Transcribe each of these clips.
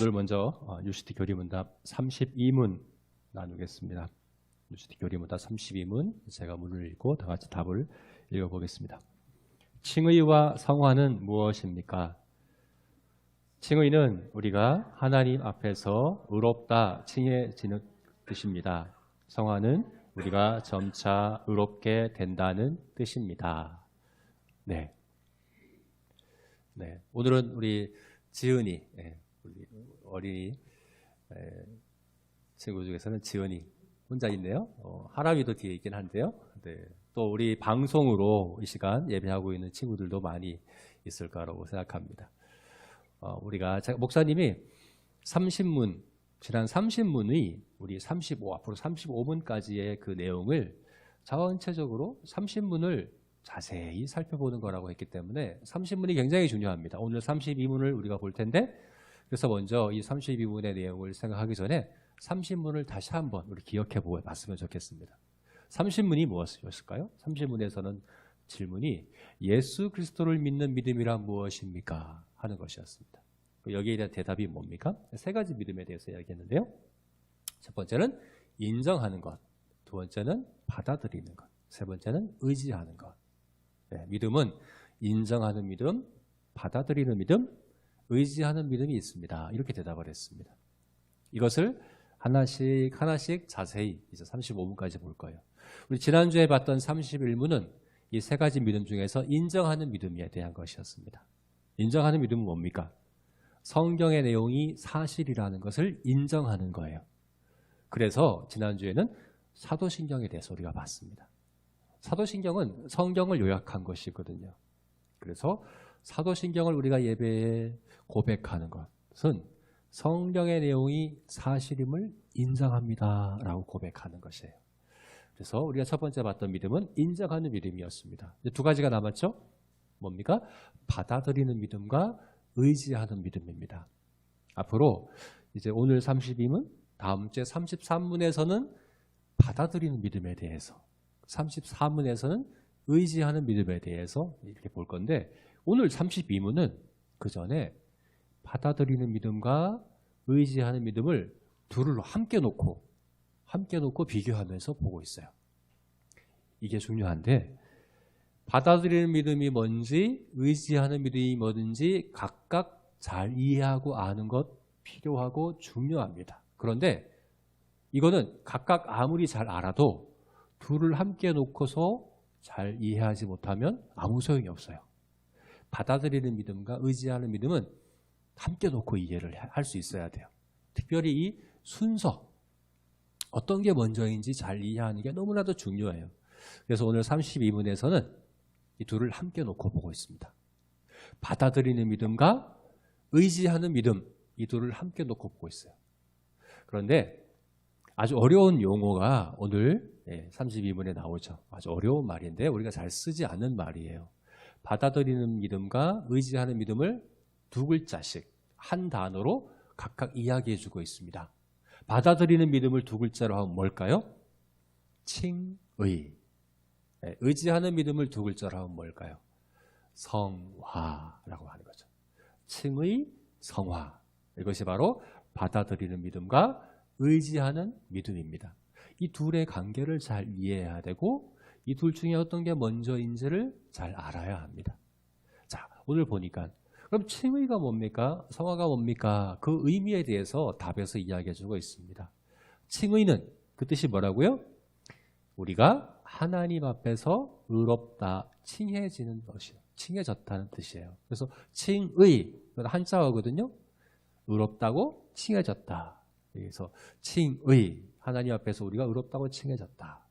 오늘 먼저 UCT 교리문답 32문 나누겠습니다. UCT 교리문답 32문 제가 문을 읽고 다 같이 답을 읽어보겠습니다. 칭의와 성화는 무엇입니까? 칭의는 우리가 하나님 앞에서 의롭다 칭해지는 뜻입니다. 성화는 우리가 점차 의롭게 된다는 뜻입니다. 네. 오늘은 우리 지은이, 우리 어린이 친구 중에서는 지은이 혼자 있네요. 하람이도 뒤에 있긴 한데요. 네. 또 우리 방송으로 이 시간 예배하고 있는 친구들도 많이 있을 거라고 생각합니다. 목사님이 30문, 지난 30문의 우리 앞으로 35문까지의 그 내용을 전체적으로 30문을 자세히 살펴보는 거라고 했기 때문에 30문이 굉장히 중요합니다. 오늘 32문을 우리가 볼 텐데, 그래서 먼저 이 32문의 내용을 생각하기 전에 30문을 다시 한번 우리 기억해 보고 봤으면 좋겠습니다. 30문이 무엇이었을까요? 30문에서는 질문이 예수 그리스도를 믿는 믿음이란 무엇입니까? 하는 것이었습니다. 여기에 대한 대답이 뭡니까? 세 가지 믿음에 대해서 이야기했는데요. 첫 번째는 인정하는 것, 두 번째는 받아들이는 것, 세 번째는 의지하는 것. 네, 믿음은 인정하는 믿음, 받아들이는 믿음, 의지하는 믿음이 있습니다. 이렇게 대답을 했습니다. 이것을 하나씩 자세히 이제 35문까지 볼 거예요. 우리 지난주에 봤던 31문은 이 세 가지 믿음 중에서 인정하는 믿음에 대한 것이었습니다. 인정하는 믿음은 뭡니까? 성경의 내용이 사실이라는 것을 인정하는 거예요. 그래서 지난주에는 사도신경에 대해서 우리가 봤습니다. 사도신경은 성경을 요약한 것이거든요. 그래서 사도신경을 우리가 예배에 고백하는 것은 성경의 내용이 사실임을 인정합니다 라고 고백하는 것이에요. 그래서 우리가 첫 번째 봤던 믿음은 인정하는 믿음이었습니다. 이제 두 가지가 남았죠? 뭡니까? 받아들이는 믿음과 의지하는 믿음입니다. 앞으로 이제 오늘 32문, 다음 주에 33문에서는 받아들이는 믿음에 대해서, 34문에서는 의지하는 믿음에 대해서 이렇게 볼 건데, 오늘 32문은 그 전에 받아들이는 믿음과 의지하는 믿음을 둘을 함께 놓고 비교하면서 보고 있어요. 이게 중요한데, 받아들이는 믿음이 뭔지 의지하는 믿음이 뭐든지 각각 잘 이해하고 아는 것 필요하고 중요합니다. 그런데 이거는 각각 아무리 잘 알아도 둘을 함께 놓고서 잘 이해하지 못하면 아무 소용이 없어요. 받아들이는 믿음과 의지하는 믿음은 함께 놓고 이해를 할 수 있어야 돼요. 특별히 이 순서, 어떤 게 먼저인지 잘 이해하는 게 너무나도 중요해요. 그래서 오늘 32문에서는 이 둘을 함께 놓고 보고 있습니다. 받아들이는 믿음과 의지하는 믿음, 이 둘을 함께 놓고 보고 있어요. 그런데 아주 어려운 용어가 오늘 32문에 나오죠. 아주 어려운 말인데 우리가 잘 쓰지 않는 말이에요. 받아들이는 믿음과 의지하는 믿음을 두 글자씩 한 단어로 각각 이야기해 주고 있습니다. 받아들이는 믿음을 두 글자로 하면 뭘까요? 칭의. 의지하는 믿음을 두 글자로 하면 뭘까요? 성화라고 하는 거죠. 칭의, 성화. 이것이 바로 받아들이는 믿음과 의지하는 믿음입니다. 이 둘의 관계를 잘 이해해야 되고 이 둘 중에 어떤 게 먼저인지를 잘 알아야 합니다. 자, 오늘 보니까 그럼 칭의가 뭡니까? 성화가 뭡니까? 그 의미에 대해서 답에서 이야기해 주고 있습니다. 칭의는 그 뜻이 뭐라고요? 우리가 하나님 앞에서 의롭다 칭해지는 것이에요. 칭해졌다는 뜻이에요. 그래서 칭의, 한자어거든요. 의롭다고 칭해졌다. 그래서 칭의, 하나님 앞에서 우리가 의롭다고 칭해졌다.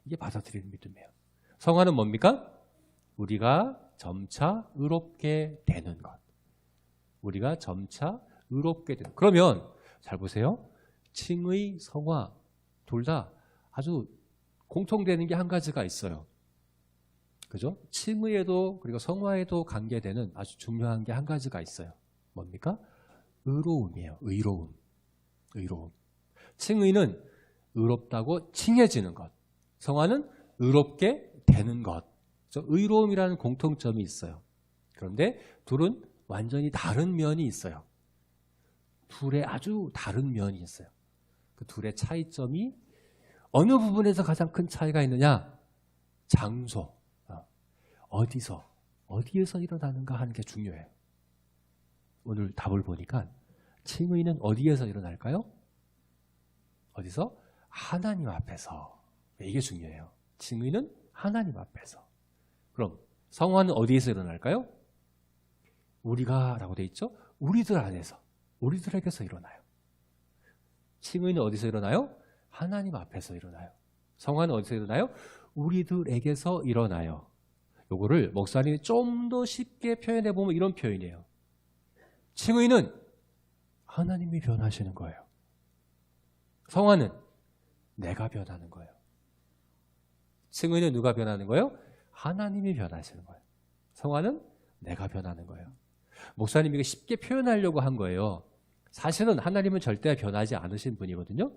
이게 받아들이는 믿음이에요. 성화는 뭡니까? 우리가 점차 의롭게 되는 것. 우리가 점차 의롭게 되는 것. 그러면 잘 보세요. 칭의, 성화 둘 다 아주 공통되는 게 한 가지가 있어요. 그죠? 칭의에도 그리고 성화에도 관계되는 아주 중요한 게 한 가지가 있어요. 뭡니까? 의로움이에요. 의로움. 칭의는 의롭다고 칭해지는 것. 성화는 의롭게 되는 것. 의로움이라는 공통점이 있어요. 그런데 둘은 완전히 다른 면이 있어요. 둘의 아주 다른 면이 있어요. 그 둘의 차이점이 어느 부분에서 가장 큰 차이가 있느냐? 장소, 어디에서 일어나는가 하는 게 중요해요. 오늘 답을 보니까 칭의는 어디에서 일어날까요? 어디서? 하나님 앞에서. 이게 중요해요. 칭의는 하나님 앞에서. 그럼 성화는 어디에서 일어날까요? 우리가 라고 돼 있죠? 우리들 안에서, 우리들에게서 일어나요. 칭의는 어디서 일어나요? 하나님 앞에서 일어나요. 성화는 어디서 일어나요? 우리들에게서 일어나요. 요거를 목사님이 좀 더 쉽게 표현해 보면 이런 표현이에요. 칭의는 하나님이 변하시는 거예요. 성화는 내가 변하는 거예요. 칭의는 누가 변하는 거예요? 하나님이 변하시는 거예요. 성화는 내가 변하는 거예요. 목사님이 쉽게 표현하려고 한 거예요. 사실은 하나님은 절대 변하지 않으신 분이거든요.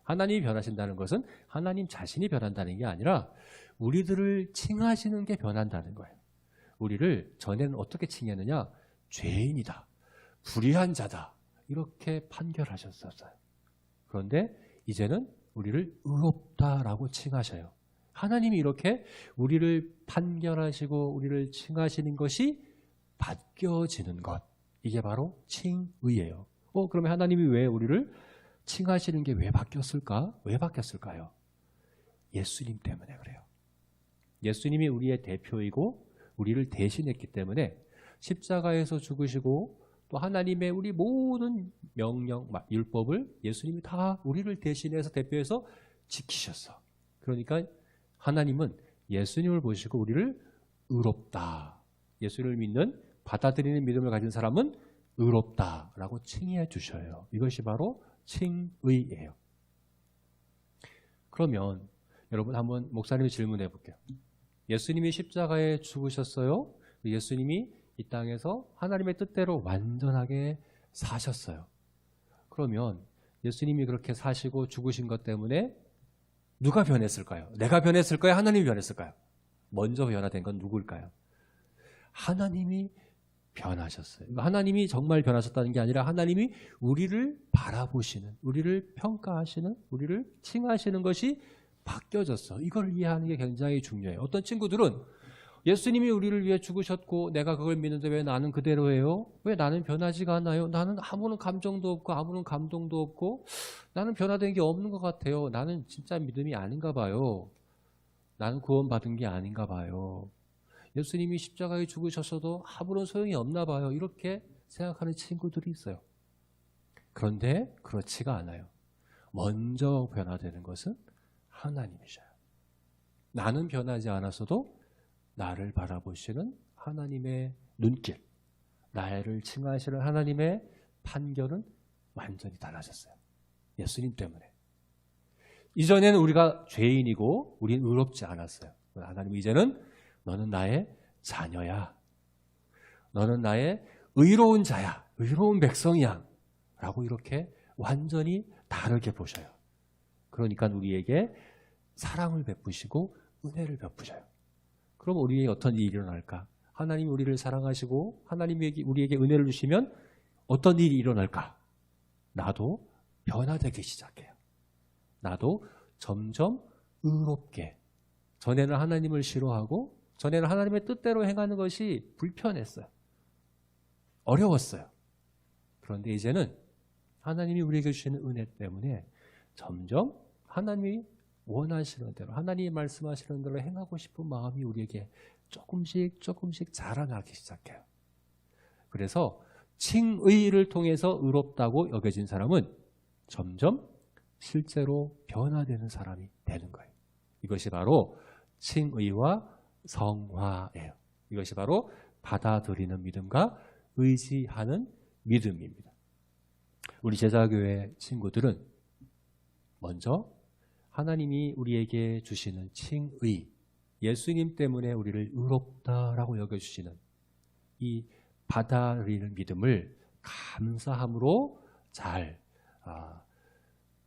하나님이 변하신다는 것은 하나님 자신이 변한다는 게 아니라 우리들을 칭하시는 게 변한다는 거예요. 우리를 전에는 어떻게 칭했느냐? 죄인이다, 불의한 자다, 이렇게 판결하셨었어요. 그런데 이제는 우리를 의롭다라고 칭하셔요. 하나님이 이렇게 우리를 판결하시고 우리를 칭하시는 것이 바뀌어지는 것, 이게 바로 칭의예요. 그러면 하나님이 왜 우리를 칭하시는 게 왜 바뀌었을까? 왜 바뀌었을까요? 예수님 때문에 그래요. 예수님이 우리의 대표이고 우리를 대신했기 때문에 십자가에서 죽으시고 또 하나님의 우리 모든 명령, 율법을 예수님이 다 우리를 대신해서 대표해서 지키셨어. 그러니까 하나님은 예수님을 보시고 우리를 의롭다, 예수를 믿는, 받아들이는 믿음을 가진 사람은 의롭다라고 칭해 주셔요. 이것이 바로 칭의예요. 그러면 여러분 한번 목사님이 질문해 볼게요. 예수님이 십자가에 죽으셨어요. 예수님이 이 땅에서 하나님의 뜻대로 완전하게 사셨어요. 그러면 예수님이 그렇게 사시고 죽으신 것 때문에 누가 변했을까요? 내가 변했을까요? 하나님이 변했을까요? 먼저 변화된 건 누구일까요? 하나님이 변하셨어요. 하나님이 정말 변하셨다는 게 아니라 하나님이 우리를 바라보시는, 우리를 평가하시는, 우리를 칭하시는 것이 바뀌어졌어. 이걸 이해하는 게 굉장히 중요해요. 어떤 친구들은 예수님이 우리를 위해 죽으셨고 내가 그걸 믿는데 왜 나는 그대로예요? 왜 나는 변하지가 않아요? 나는 아무런 감정도 없고 아무런 감동도 없고 나는 변화된 게 없는 것 같아요. 나는 진짜 믿음이 아닌가 봐요. 나는 구원받은 게 아닌가 봐요. 예수님이 십자가에 죽으셨어도 아무런 소용이 없나 봐요. 이렇게 생각하는 친구들이 있어요. 그런데 그렇지가 않아요. 먼저 변화되는 것은 하나님이셔요. 나는 변하지 않았어도 나를 바라보시는 하나님의 눈길, 나를 칭하시는 하나님의 판결은 완전히 달라졌어요. 예수님 때문에. 이전에는 우리가 죄인이고 우리는 의롭지 않았어요. 하나님 이제는 너는 나의 자녀야. 너는 나의 의로운 자야. 의로운 백성이야. 라고 이렇게 완전히 다르게 보셔요. 그러니까 우리에게 사랑을 베푸시고 은혜를 베푸셔요. 그럼 우리에게 어떤 일이 일어날까? 하나님이 우리를 사랑하시고 하나님이 우리에게 은혜를 주시면 어떤 일이 일어날까? 나도 변화되기 시작해요. 나도 점점 의롭게. 전에는 하나님을 싫어하고 전에는 하나님의 뜻대로 행하는 것이 불편했어요. 어려웠어요. 그런데 이제는 하나님이 우리에게 주시는 은혜 때문에 점점 하나님이 원하시는 대로, 하나님이 말씀하시는 대로 행하고 싶은 마음이 우리에게 조금씩 자라나기 시작해요. 그래서 칭의를 통해서 의롭다고 여겨진 사람은 점점 실제로 변화되는 사람이 되는 거예요. 이것이 바로 칭의와 성화예요. 이것이 바로 받아들이는 믿음과 의지하는 믿음입니다. 우리 제자교회 친구들은 먼저 하나님이 우리에게 주시는 칭의, 예수님 때문에 우리를 의롭다라고 여겨주시는 이 받아들이는 믿음을 감사함으로 잘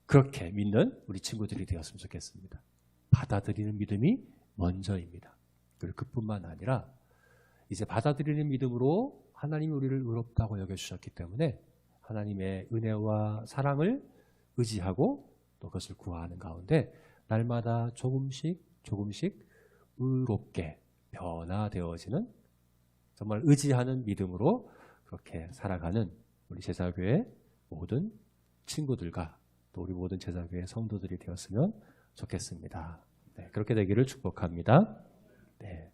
그렇게 믿는 우리 친구들이 되었으면 좋겠습니다. 받아들이는 믿음이 먼저입니다. 그리고 그뿐만 아니라 이제 받아들이는 믿음으로 하나님이 우리를 의롭다고 여겨주셨기 때문에 하나님의 은혜와 사랑을 의지하고 또 그것을 구하는 가운데 날마다 조금씩 의롭게 변화되어지는 정말 의지하는 믿음으로 그렇게 살아가는 우리 제자교회 모든 친구들과 또 우리 모든 제자교회 성도들이 되었으면 좋겠습니다. 네, 그렇게 되기를 축복합니다. 네.